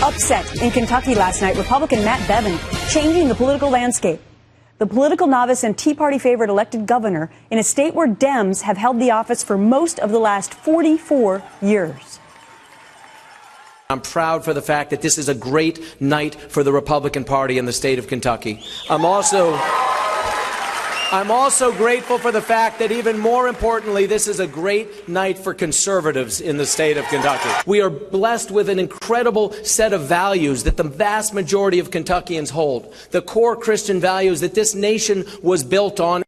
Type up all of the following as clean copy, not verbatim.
upset in Kentucky last night. Republican Matt Bevin changing the political landscape. The political novice and Tea Party favorite elected governor in a state where Dems have held the office for most of the last 44 years. I'm proud for the fact that this is a great night for the Republican Party in the state of Kentucky. I'm also grateful for the fact that, even more importantly, this is a great night for conservatives in the state of Kentucky. We are blessed with an incredible set of values that the vast majority of Kentuckians hold, the core Christian values that this nation was built on.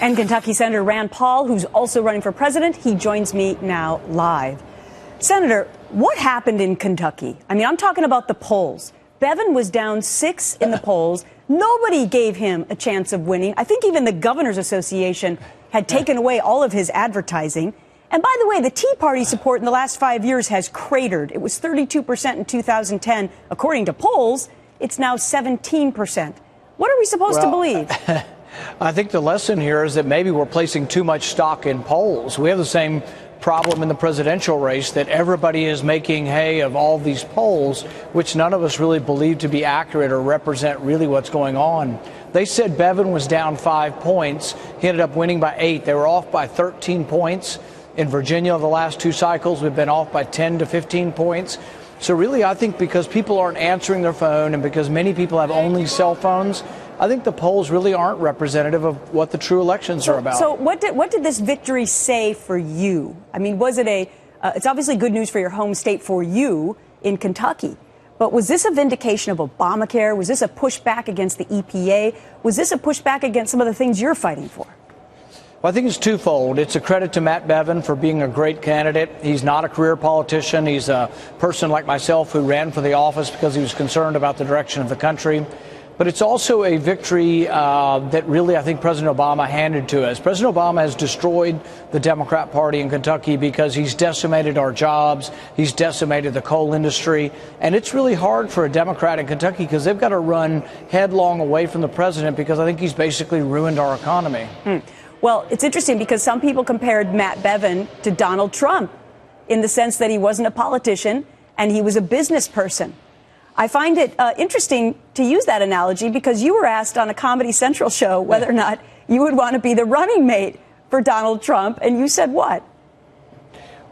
And Kentucky Senator Rand Paul, who's also running for president, he joins me now live. Senator, what happened in Kentucky? I mean, I'm talking about the polls. Bevin was down 6 in the polls. Nobody gave him a chance of winning. I think even the Governors Association had taken away all of his advertising. And by the way, the Tea Party support in the last 5 years has cratered. It was 32% in 2010. According to polls, it's now 17%. What are we supposed to believe? I think the lesson here is that maybe we're placing too much stock in polls. We have the same problem in the presidential race, that everybody is making hay of all these polls, which none of us really believe to be accurate or represent really what's going on. They said Bevin was down 5 points. He ended up winning by 8. They were off by 13 points. In Virginia, the last 2 cycles, we've been off by 10 to 15 points. So really, I think because people aren't answering their phone and because many people have only cell phones, I think the polls really aren't representative of what the true elections are about. So what did this victory say for you? I mean, was it it's obviously good news for your home state for you in Kentucky, but was this a vindication of Obamacare? Was this a pushback against the EPA? Was this a pushback against some of the things you're fighting for? Well, I think it's twofold. It's a credit to Matt Bevin for being a great candidate. He's not a career politician. He's a person like myself who ran for the office because he was concerned about the direction of the country. But it's also a victory that really I think President Obama handed to us. President Obama has destroyed the Democrat Party in Kentucky because he's decimated our jobs. He's decimated the coal industry. And it's really hard for a Democrat in Kentucky because they've got to run headlong away from the president because I think he's basically ruined our economy. Well, it's interesting because some people compared Matt Bevin to Donald Trump in the sense that he wasn't a politician and he was a business person. I find it interesting to use that analogy because you were asked on a Comedy Central show whether or not you would want to be the running mate for Donald Trump, and you said what?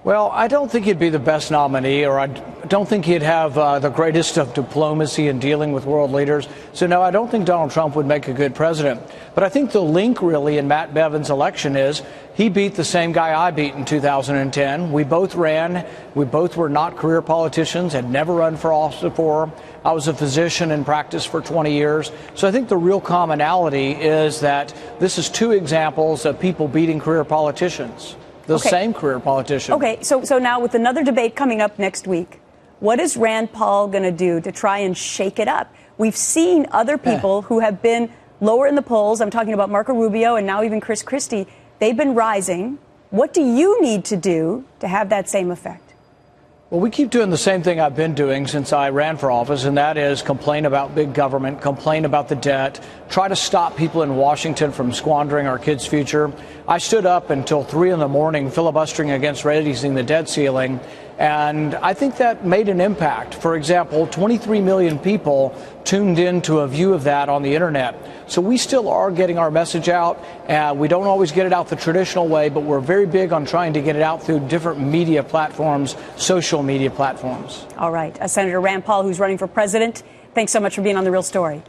Well, I don't think he'd be the best nominee, or I don't think he'd have the greatest of diplomacy in dealing with world leaders. So, no, I don't think Donald Trump would make a good president. But I think the link really in Matt Bevin's election is he beat the same guy I beat in 2010. We both ran. We both were not career politicians, had never run for office before. I was a physician in practice for 20 years. So I think the real commonality is that this is 2 examples of people beating career politicians. The same career politician. Okay, so now with another debate coming up next week, what is Rand Paul going to do to try and shake it up? We've seen other people who have been lower in the polls. I'm talking about Marco Rubio and now even Chris Christie. They've been rising. What do you need to do to have that same effect? Well, we keep doing the same thing I've been doing since I ran for office, and that is complain about big government, complain about the debt, try to stop people in Washington from squandering our kids' future. I stood up until 3 in the morning filibustering against raising the debt ceiling, and I think that made an impact. For example, 23 million people tuned in to a view of that on the internet. So we still are getting our message out. We don't always get it out the traditional way, but we're very big on trying to get it out through different media platforms, social media platforms. All right. Senator Rand Paul, who's running for president, thanks so much for being on The Real Story.